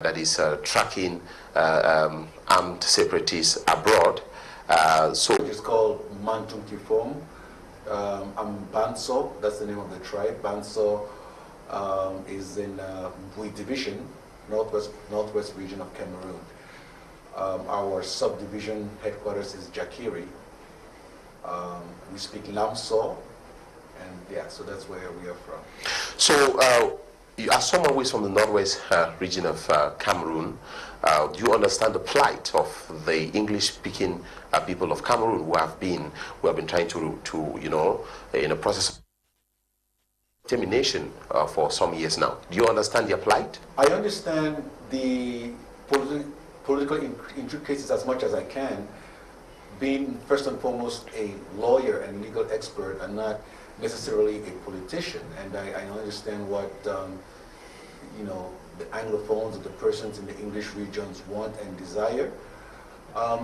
that is tracking armed separatists abroad. It's called Mantung. I'm Banso, that's the name of the tribe. Banso is in Bui Division, northwest region of Cameroon. Our subdivision headquarters is Jakiri. We speak Lamso, and yeah, so that's where we are from. So you are someone who is from the northwest region of Cameroon. Do you understand the plight of the English-speaking people of Cameroon who have been trying to you know, in a process of termination for some years now? Do you understand their plight? I understand the political intricacies as much as I can, being first and foremost a lawyer and legal expert and not necessarily a politician. And I understand what you know, the Anglophones or the persons in the English regions want and desire.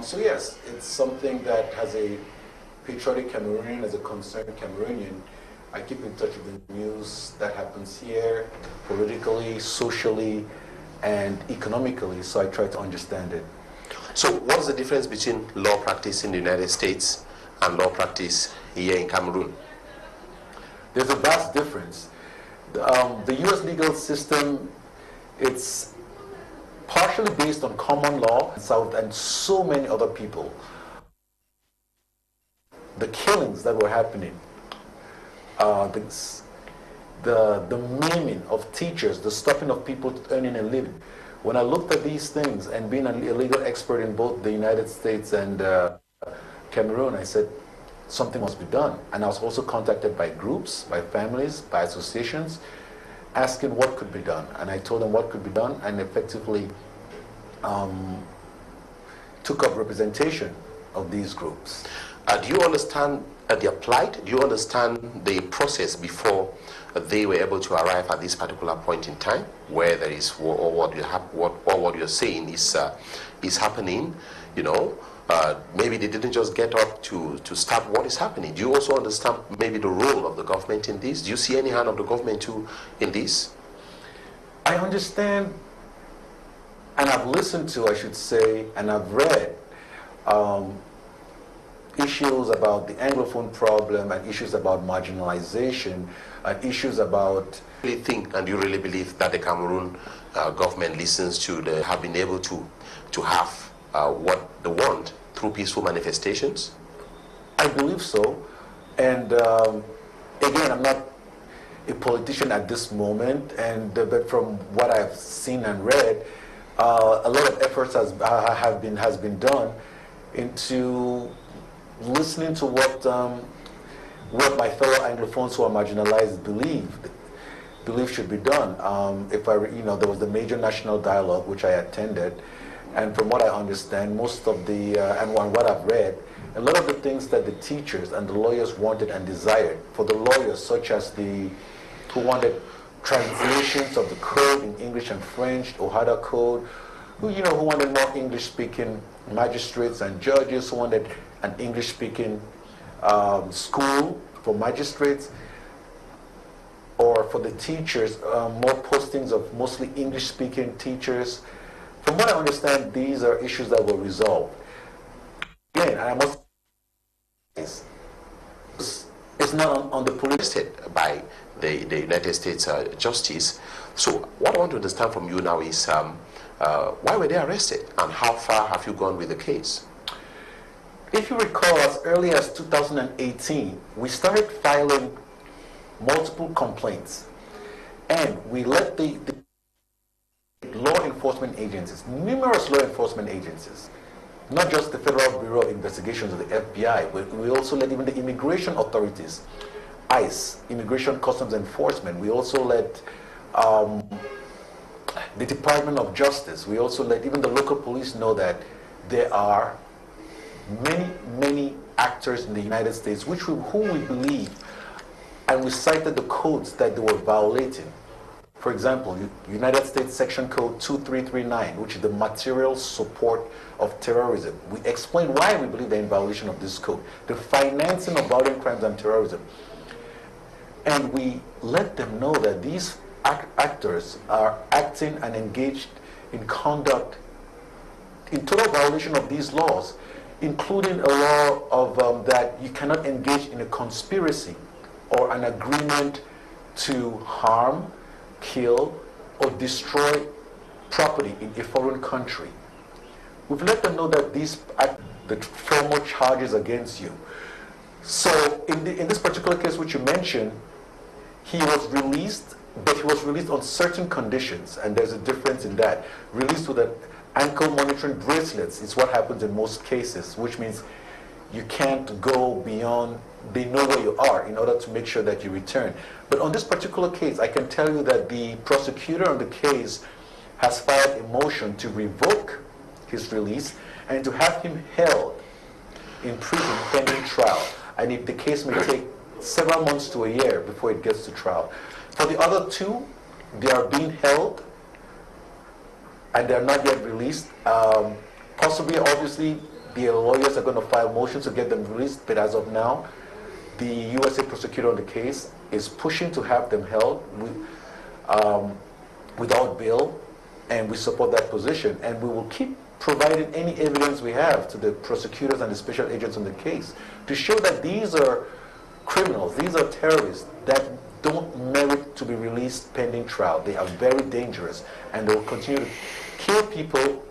So yes, it's something that has a patriotic Cameroonian, as a concerned Cameroonian, I keep in touch with the news that happens here, politically, socially, and economically, so I try to understand it. So what is the difference between law practice in the United States and law practice here in Cameroon? There's a vast difference. The U.S. legal system, it's partially based on common law and so many other people. The killings that were happening, the maiming of teachers, the stopping of people earning a living. When I looked at these things and being a legal expert in both the United States and Cameroon, I said, something must be done. And I was also contacted by groups, by families, by associations, asking what could be done. And I told them what could be done and effectively took up representation of these groups. Do you understand their plight? Do you understand the process before they were able to arrive at this particular point in time, where there is, or what you're saying is happening? You know, maybe they didn't just get up to start what is happening. Do you also understand maybe the role of the government in this? Do you see any hand of the government too in this? I understand, and I've listened to, I should say, and I've read issues about the Anglophone problem and issues about marginalization and issues about... Do you think and do you really believe that the Cameroon government listens to have been able to have what they want through peaceful manifestations? I believe so. And again, I'm not a politician at this moment, but from what I've seen and read, a lot of efforts has been done into listening to what my fellow Anglophones who are marginalized believe should be done. There was the major national dialogue which I attended, and from what I understand, most of the and what I've read, a lot of the things that the teachers and the lawyers wanted and desired, for the lawyers, such as who wanted translations of the code in English and French, Ohada Code, who wanted more English-speaking magistrates and judges, who wanted an English-speaking school for magistrates, or for the teachers, more postings of mostly English-speaking teachers. From what I understand, these are issues that were resolved. Again, I must say, it's not on the police by the United States Justice. So what I want to understand from you now is why were they arrested, and how far have you gone with the case? If you recall, as early as 2018, we started filing multiple complaints, and we let the law enforcement agencies, numerous law enforcement agencies, not just the Federal Bureau of Investigations or the FBI, but we also let even the immigration authorities, ICE, Immigration Customs Enforcement. We also let the Department of Justice. We also let even the local police know that there are many actors in the United States who we believe, and we cited the codes that they were violating. For example, United States Section Code 2339, which is the material support of terrorism. We explained why we believe they're in violation of this code, the financing of violent crimes and terrorism. And we let them know that these actors are acting and engaged in conduct, in total violation of these laws, including a law of that you cannot engage in a conspiracy or an agreement to harm, kill, or destroy property in a foreign country. We've let them know that these are the formal charges against you. So in this particular case which you mentioned, he was released, but he was released on certain conditions, and there's a difference in that. Released with an ankle monitoring bracelets is what happens in most cases, which means you can't go beyond, they know where you are in order to make sure that you return. But on this particular case, I can tell you that the prosecutor on the case has filed a motion to revoke his release and to have him held in prison pending trial. And if the case may take several months to a year before it gets to trial. For the other two, they are being held and they are not yet released. Possibly, obviously, the lawyers are going to file motions to get them released, but as of now, the USA prosecutor on the case is pushing to have them held without bail, and we support that position, and we will keep providing any evidence we have to the prosecutors and the special agents on the case to show that these are criminals, these are terrorists that don't merit to be released pending trial. They are very dangerous, and they will continue to kill people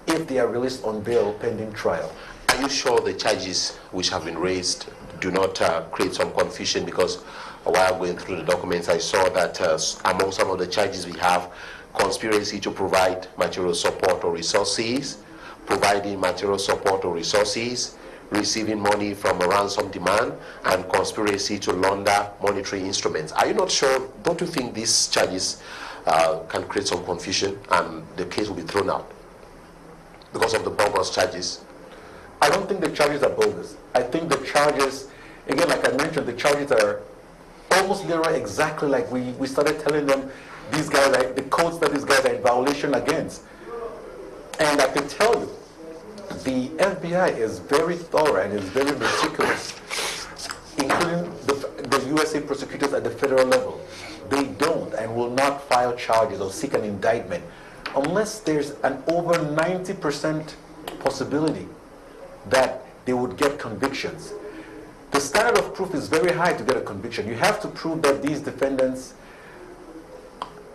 if they are released on bail pending trial. Are you sure the charges which have been raised do not create some confusion? Because while going through the documents, I saw that among some of the charges we have conspiracy to provide material support or resources, providing material support or resources, receiving money from a ransom demand, and conspiracy to launder monetary instruments. Are you not sure? Don't you think these charges can create some confusion and the case will be thrown out because of the bogus charges? I don't think the charges are bogus. I think the charges, again, like I mentioned, the charges are almost literally exactly like we started telling them these guys are, the codes that these guys are in violation against. And I can tell you, the FBI is very thorough and is very meticulous, including the USA prosecutors at the federal level. They don't and will not file charges or seek an indictment unless there's an over 90% possibility that they would get convictions. The standard of proof is very high to get a conviction. You have to prove that these defendants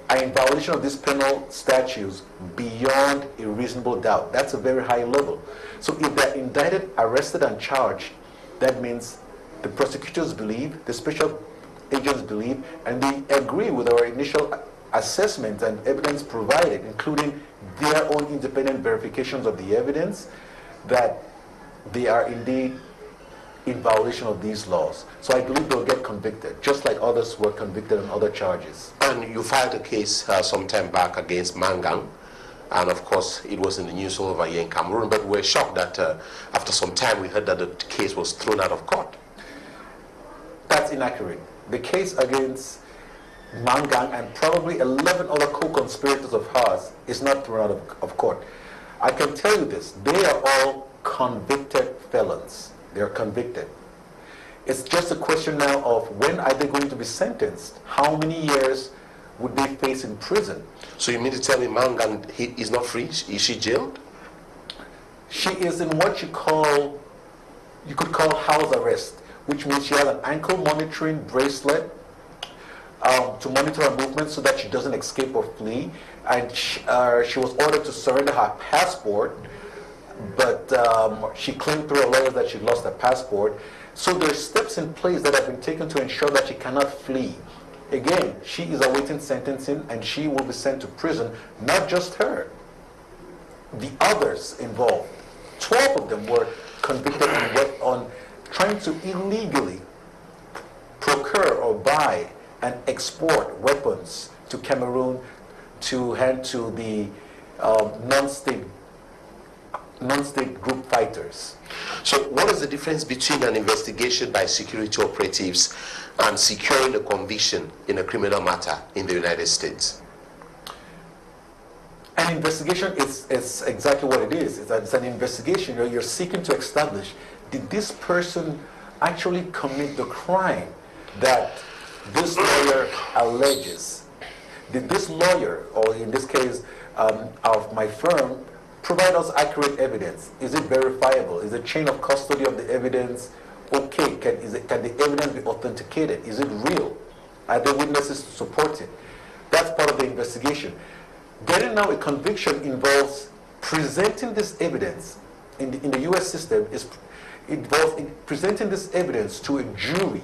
are in violation of these penal statutes beyond a reasonable doubt. That's a very high level. So if they're indicted, arrested, and charged, that means the prosecutors believe, the special agents believe, and they agree with our initial assessment and evidence provided, including their own independent verifications of the evidence, that they are indeed in violation of these laws. So I believe they'll get convicted, just like others were convicted on other charges. And you filed a case some time back against Mangang, and of course it was in the news all over here in Cameroon, but we're shocked that after some time we heard that the case was thrown out of court. That's inaccurate. The case against Mangang and probably 11 other co-conspirators of hers is not thrown out of court. I can tell you this, they are all convicted felons. They are convicted. It's just a question now of when are they going to be sentenced? How many years would they face in prison? So you mean to tell me Mangan is not free? Is she jailed? She is in what you could call house arrest, which means she has an ankle monitoring bracelet to monitor her movements so that she doesn't escape or flee. And she was ordered to surrender her passport, but she claimed through her lawyers that she lost her passport. So there are steps in place that have been taken to ensure that she cannot flee. Again, she is awaiting sentencing and she will be sent to prison. Not just her. The others involved, 12 of them were convicted on trying to illegally procure or buy and export weapons to Cameroon to hand to the non-state group fighters. So what is the difference between an investigation by security operatives and securing a conviction in a criminal matter in the United States? An investigation is exactly what it is. It's an investigation. You're seeking to establish, did this person actually commit the crime that this lawyer alleges? Did this lawyer, or in this case, of my firm, provide us accurate evidence. Is it verifiable? Is the chain of custody of the evidence okay? Can the evidence be authenticated? Is it real? Are there witnesses to support it? That's part of the investigation. Getting now a conviction involves presenting this evidence in the U.S. system involves presenting this evidence to a jury.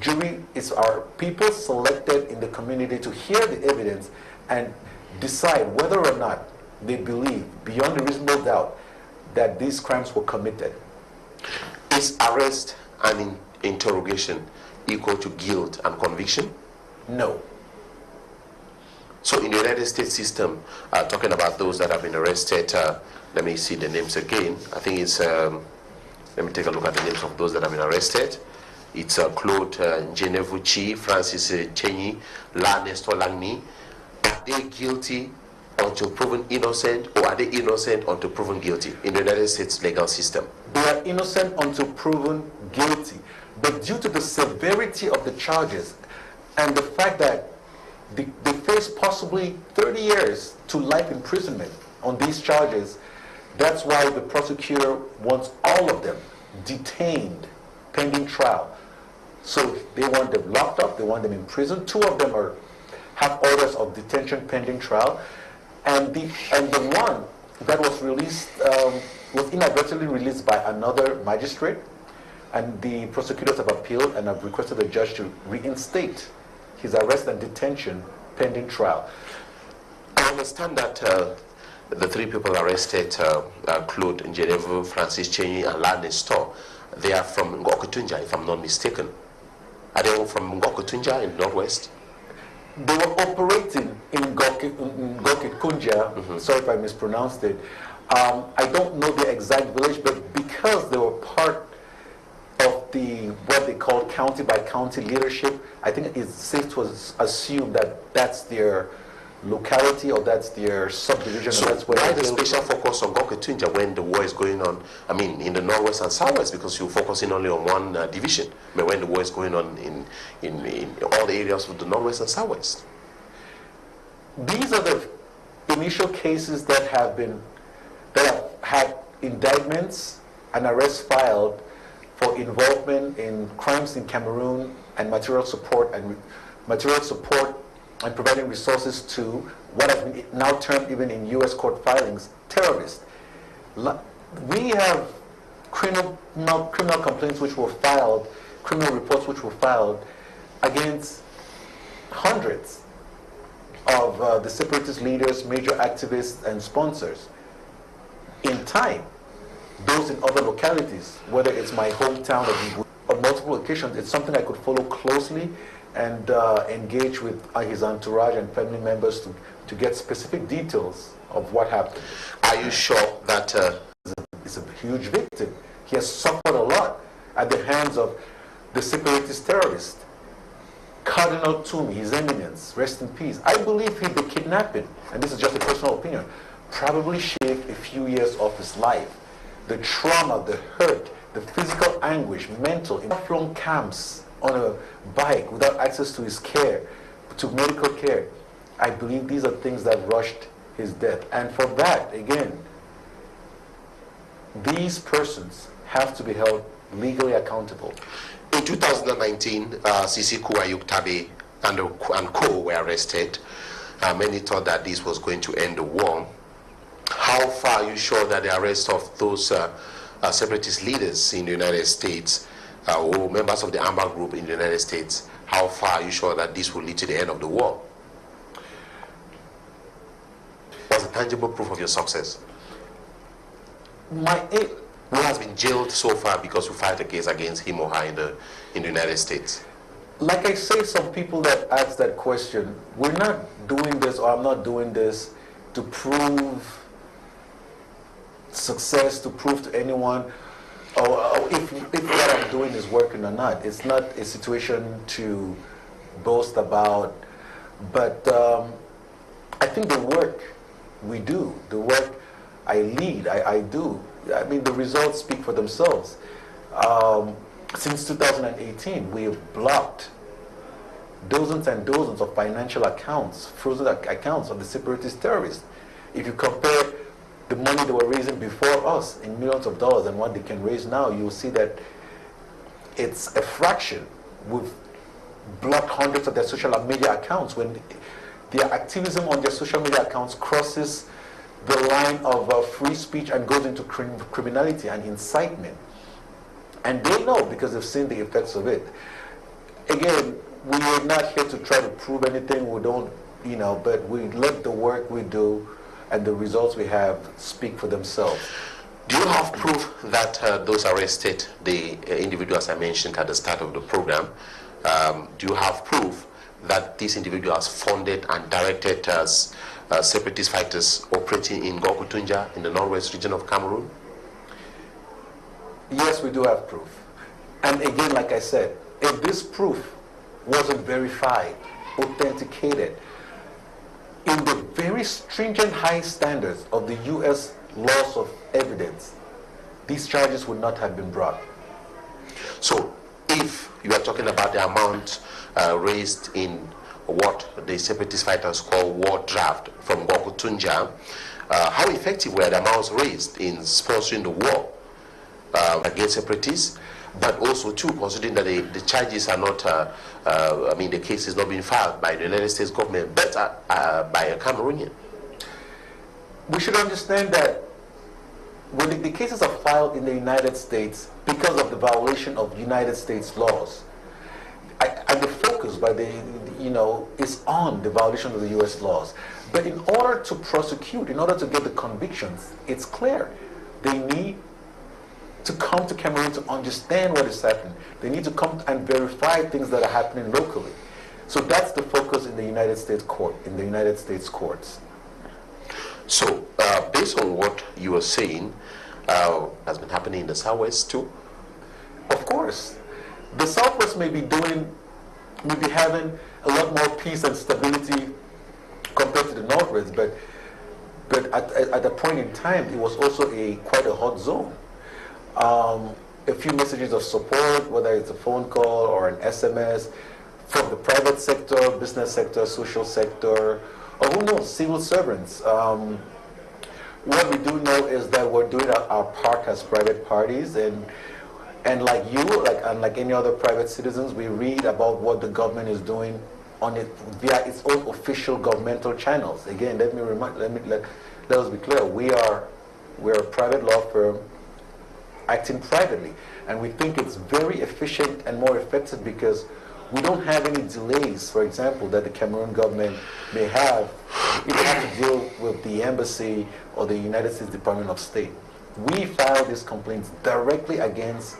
Jury is our people selected in the community to hear the evidence and decide whether or not they believe, beyond a reasonable doubt, that these crimes were committed. Is arrest and interrogation equal to guilt and conviction? No. So in the United States system, talking about those that have been arrested, let me see the names again. I think it's, let me take a look at the names of those that have been arrested. It's Claude Ngenevuchi, Francis Chenyi, La Nestor Langni. Are they guilty until proven innocent, or are they innocent until proven guilty in the United States legal system? They are innocent until proven guilty. But due to the severity of the charges and the fact that they face possibly 30 years to life imprisonment on these charges, that's why the prosecutor wants all of them detained pending trial. So they want them locked up, they want them in prison. Two of them have orders of detention pending trial. And the one that was released was inadvertently released by another magistrate, and the prosecutors have appealed and have requested the judge to reinstate his arrest and detention pending trial. I understand that the three people arrested, Claude Ngenevu, Francis Chenyi, and La Nestor, they are from Ngokotunja, if I'm not mistaken. Are they all from Ngokotunja in the Northwest? They were operating in Ngokotunja, sorry if I mispronounced it. I don't know the exact village, but because they were part of what they call county by county leadership, I think it's safe to assume that that's their locality or that's their subdivision. So that's where why the special focus on Ngokotunja when the war is going on? I mean, in the Northwest and Southwest, because you're focusing only on one division. But when the war is going on in all the areas of the Northwest and Southwest. These are the initial cases that have had indictments and arrests filed for involvement in crimes in Cameroon and material support and providing resources to what has been now termed, even in U.S. court filings, terrorists. We have criminal complaints which were filed, criminal reports which were filed against hundreds of the separatist leaders, major activists, and sponsors. In time, those in other localities, whether it's my hometown or on multiple occasions, it's something I could follow closely and engage with his entourage and family members to get specific details of what happened. Are you sure that he's a huge victim? He has suffered a lot at the hands of the separatist terrorist. Cardinal Toomey, His Eminence, rest in peace. I believe the kidnapping, and this is just a personal opinion, probably shaved a few years off his life. The trauma, the hurt, the physical anguish, mental, in flown camps on a bike without access to his care, to medical care. I believe these are things that rushed his death. And for that, again, these persons have to be held legally accountable. In 2019, Sisi Ayuk Tabe and co were arrested. Many thought that this was going to end the war. How far are you sure that the arrest of those separatist leaders in the United States, or members of the Amber Group in the United States, how far are you sure that this will lead to the end of the war? What's the tangible proof of your success? Who has been jailed so far because you filed a case against him or her in the United States? Like I say, some people that ask that question, we're not doing this, or I'm not doing this to prove success, to prove to anyone or if what I'm doing is working or not. It's not a situation to boast about, but I think the work we do, the work I lead, I do, I mean, the results speak for themselves. Since 2018, we have blocked dozens and dozens of financial accounts, frozen accounts of the separatist terrorists. If you compare the money they were raising before us in millions of dollars and what they can raise now, you will see that it's a fraction. We've blocked hundreds of their social media accounts when their activism on their social media accounts crosses the line of free speech and goes into criminality and incitement. And they know because they've seen the effects of it. Again, we are not here to try to prove anything. We don't, but we let the work we do and the results we have speak for themselves. Do you have proof that those arrested, the individuals I mentioned at the start of the program, do you have proof that these individuals funded and directed as separatist fighters operating in Gokutunja in the northwest region of Cameroon? Yes, we do have proof. And again, like I said, if this proof wasn't verified, authenticated, in the very stringent high standards of the U.S. laws of evidence, these charges would not have been brought. So, if you are talking about the amount raised in what the separatist fighters call war draft from Gokutunja, how effective were the amounts raised in sponsoring the war against separatists? But also, too, considering that the charges are not, the case is not being filed by the United States government, but by a Cameroonian. We should understand that when the cases are filed in the United States because of the violation of United States laws, and the focus is on the violation of the U.S. laws. But in order to prosecute, in order to get the convictions, it's clear they need to come to Cameroon to understand what is happening. They need to come and verify things that are happening locally. So that's the focus in the United States courts. So, based on what you are saying, has been happening in the Southwest too? Of course. The Southwest may be having a lot more peace and stability compared to the Northwest, but at a point in time, it was also quite a hot zone. A few messages of support, whether it's a phone call or an SMS, from the private sector, business sector, social sector, or who knows, civil servants. What we do know is that we're doing our part as private parties, and like you, like any other private citizens, we read about what the government is doing on it via its own official governmental channels. Again, let us be clear. We're a private law firm acting privately, and we think it's very efficient and more effective because we don't have any delays, for example, that the Cameroon government may have. You don't have to deal with the embassy or the United States Department of State. We file these complaints directly against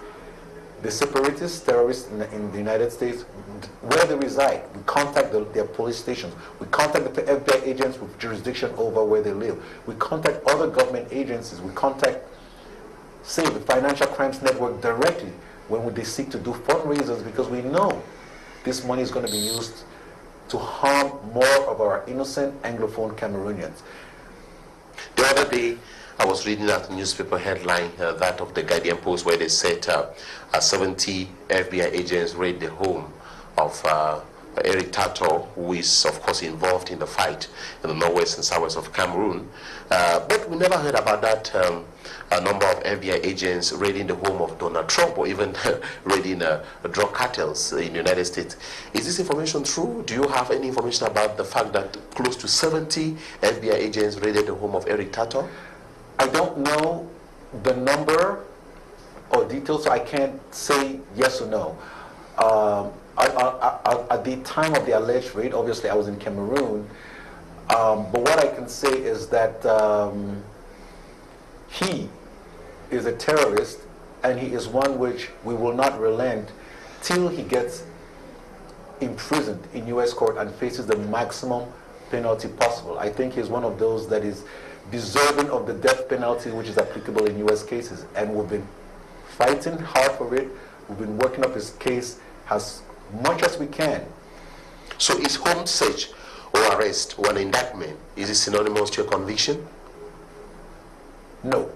the separatist terrorists in the United States, where they reside. We contact their police stations. We contact the FBI agents with jurisdiction over where they live. We contact other government agencies. We contact, say, the Financial Crimes Network directly when they seek to do fundraisers, because we know this money is going to be used to harm more of our innocent Anglophone Cameroonians. The other day, I was reading that newspaper headline, that of the Guardian Post, where they said 70 FBI agents raid the home of Eric Tato, who is, of course, involved in the fight in the northwest and southwest of Cameroon. But we never heard about that number of FBI agents raiding the home of Donald Trump, or even raiding drug cartels in the United States. Is this information true? Do you have any information about the fact that close to 70 FBI agents raided the home of Eric Tato? I don't know the number or details, so I can't say yes or no. At the time of the alleged raid, obviously I was in Cameroon, but what I can say is that he is a terrorist, and he is one which we will not relent till he gets imprisoned in U.S. court and faces the maximum penalty possible. I think he's one of those that is deserving of the death penalty which is applicable in U.S. cases, and we've been fighting hard for it. We've been working up his case as much as we can. So is home search or arrest or an indictment, is it synonymous to a conviction? No.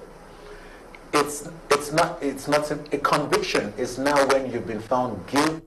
It's not. A conviction is now when you've been found guilty